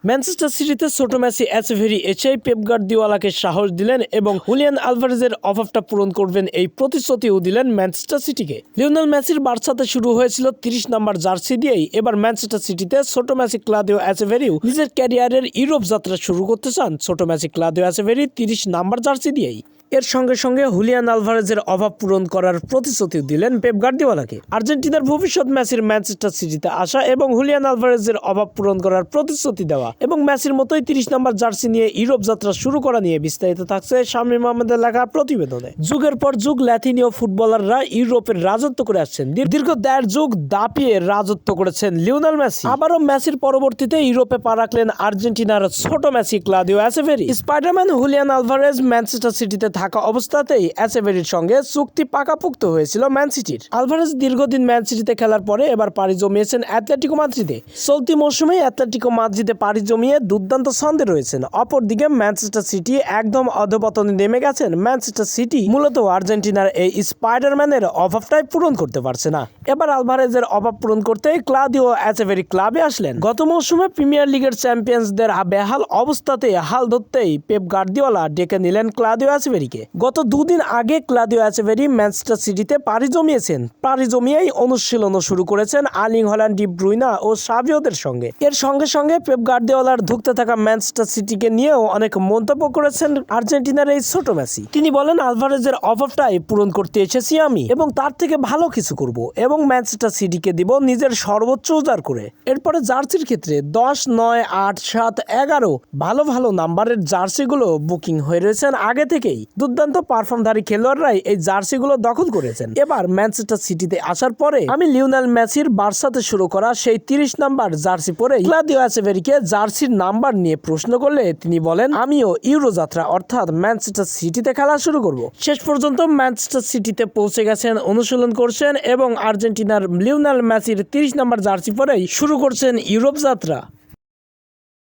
Manchester সিটিতে ছোট Messi এসেভেরি এসে পেপ গার্দিওলাকে সাহস দিলেন এবং হুলিয়ান আলভারেজের অভাবটা পূরণ করবেন এই প্রতিশ্রুতিও দিলেন ম্যানচেস্টার সিটিকে। লিওনেল মেসির বার্সাতে শুরু হয়েছিল 30 নম্বর জার্সি দিয়েই, এবার ম্যানচেস্টার সিটিতে ছোট মেসি ক্লাদিও এসেভেরিও নিজের ক্যারিয়ারের ইউরোপ যাত্রা শুরু করতে চান ছোট মেসি ক্লাদিও এসেভেরি 30 নম্বর জার্সি দিয়েই। এর সঙ্গে সঙ্গে হুলিয়ান আলভারেজের অভাব পূরণ করার প্রতিশ্রুতি দিলেন পেপ গার্দিওলাকে। আর্জেন্টিনার ভবিষ্যৎ মেসির ম্যানচেস্টার সিটিতে আসা এবং হুলিয়ান আলভারেজের অভাব পূরণ করার প্রতিশ্রুতি দেওয়া এবং মেসির মতোই 30 নম্বর জার্সি নিয়ে ইউরোপ যাত্রা শুরু করা নিয়ে বিস্তারিত থাকছে শামীম আহমেদের লেখা প্রতিবেদনে। যুগের পর যুগ ল্যাতিনীয় ফুটবলাররা ইউরোপের রাজত্ব করে আসছেন। দীর্ঘ 1.5 যুগ দাপিয়ে রাজত্ব করেছেন লিওনেল মেসি। আবারও মেসির পরবর্তীতে ইউরোপে পা রাখলেন আর্জেন্টিনার ছোট Messi Claudio Echeverri. Spiderman Julian Alvarez Manchester সিটিতে থাকা অবস্থাতেই এসেভেরির সঙ্গে চুক্তি পাকাপোক্ত হয়েছিল ম্যান সিটির। আলভারেজ দীর্ঘদিন ম্যান সিটিতে খেলার পরে এবার পাড়ি জমিয়েছেন অ্যাটলেটিকো মাদ্রিদে। চলতি মৌসুমে অ্যাটলেটিকো মাদ্রিদে পাড়ি জমিয়ে দুর্দান্ত ছন্দে রয়েছেন। অপরদিকে ম্যানচেস্টার সিটি একদম অধপতনে নেমে গেছেন। ম্যানচেস্টার সিটি মূলত আর্জেন্টিনার এই স্পাইডারম্যানের অভাবটাই পূরণ করতে পারছে না। এবার আলভারেজের অভাব পূরণ করতে ক্লাদিও এসেভেরি ক্লাবে আসলেন। গত মৌসুমে প্রিমিয়ার লিগের চ্যাম্পিয়ন্সদের বেহাল অবস্থাতে হাল ধরতেই পেপ গার্দিওলা ডেকে নিলেন ক্লাদিও এসেভেরিকে। গত দুদিন আগে ক্লাদিও এসেভেরি ম্যানচেস্টার সিটিতে পাড়ি জমিয়েছেন। পাড়ি জমিয়েই অনুশীলনও শুরু করেছেন আর্লিং হল্যান্ড, ডি ব্রুইনা ও সাভিওদের সঙ্গে। এর সঙ্গে সঙ্গে পেপ গার্দিওলার ধুঁকতে থাকা ম্যানচেস্টার সিটিকে নিয়েও অনেক মন্তব্য করেছেন আর্জেন্টিনার এই ছোট মেসি। তিনি বলেন, আলভারেজের অভাবটাই পূরণ করতে এসেছি আমি এবং তার থেকে ভালো কিছু করব এবং ম্যানচেস্টার সিটিকে দিব নিজের সর্বোচ্চ উজাড় করে। এরপরে জার্সির ক্ষেত্রে 10, 9, 8, 7, 11 ভালো ভালো নাম্বারের জার্সিগুলো বুকিং হয়ে রয়েছেন আগে থেকেই। দুর্দান্ত পারফর্মধারী খেলোয়াড়রাই এই জার্সিগুলো দখল করেছেন। এবার ম্যানচেস্টার সিটিতে আসার পরে আমি লিওনেল মেসির বার্সাতে শুরু করা সেই 30 নাম্বার জার্সি পরে ক্লাদিও এসেভেরিকে জার্সির নাম্বার নিয়ে প্রশ্ন করলে তিনি বলেন, আমিও ইউরো যাত্রা অর্থাৎ ম্যানচেস্টার সিটিতে খেলা শুরু করব। শেষ পর্যন্ত ম্যানচেস্টার সিটিতে পৌঁছে গেছেন, অনুশীলন করছেন এবং আর্জেন্টিনার লিওনেল মেসির 30 নাম্বার জার্সি পরেই শুরু করছেন ইউরোপ যাত্রা।